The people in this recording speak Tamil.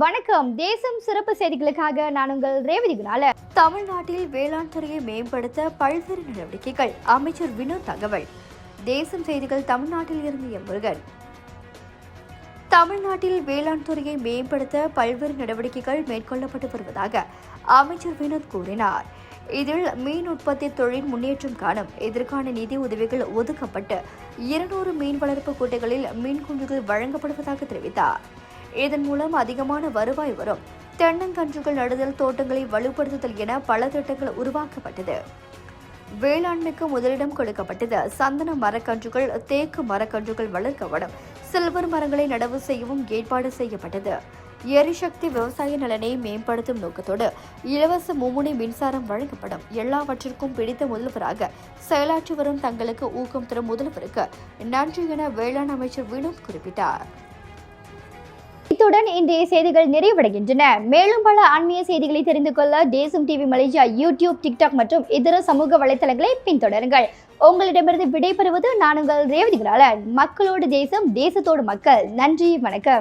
வணக்கம். தேசம் சிறப்பு செய்திகளுக்காக நான் உங்கள் ரேவதி குணால. தமிழ்நாட்டில் வேளாண் துறையை மேம்படுத்த பல்வேறு நடவடிக்கைகள். அமைச்சர் வினோத் தகவல். தேசம் செய்திகள் தமிழ்நாட்டில் இருந்து எம் முருகன். தமிழ்நாட்டில் வேளாண் துறையை மேம்படுத்த பல்வேறு நடவடிக்கைகள் மேற்கொள்ளப்பட்டு வருவதாக அமைச்சர் வினோத் கூறினார். இதில் மீன் உற்பத்தி தொழில் முன்னேற்றம் காணும். இதற்கான நிதி உதவிகள் ஒதுக்கப்பட்டு 200 மீன் வளர்ப்பு கூட்டைகளில் மீன் குஞ்சுகள் வழங்கப்படுவதாக தெரிவித்தார். இதன் மூலம் அதிகமான வருவாய் வரும். தென்னங்கன்றுகள் நடுதல், தோட்டங்களை வலுப்படுத்துதல் என பல திட்டங்கள் உருவாக்கப்பட்டது. வேளாண்மைக்கு முதலிடம் கொடுக்கப்பட்டது. சந்தன மரக்கன்றுகள், தேக்கு மரக்கன்றுகள் வளர்க்கப்படும். சில்வர் மரங்களை நடவு செய்யவும் ஏற்பாடு செய்யப்பட்டது. எரிசக்தி விவசாய நலனை மேம்படுத்தும் நோக்கத்தோடு இலவச மும்முனை மின்சாரம் வழங்கப்படும். எல்லாவற்றிற்கும் பிடித்த முதல்வராக செயலாற்றி வரும் தங்களுக்கு ஊக்கம் தரும் முதல்வருக்கு நன்றி என வேளாண் அமைச்சர் வினோத் குறிப்பிட்டார். இத்துடன் இன்றைய செய்திகள் நிறைவடைகின்றன. மேலும் பல ஆன்மீக செய்திகளை தெரிந்து கொள்ள தேசம் டிவி மலேசியா யூடியூப், டிக்டாக் மற்றும் இதர சமூக வலைதளங்களை பின்தொடருங்கள். உங்களிடமிருந்து விடைபெறுவது நான் உங்கள் ரேவதி குணால. மக்களோடு தேசம், தேசத்தோடு மக்கள். நன்றி, வணக்கம்.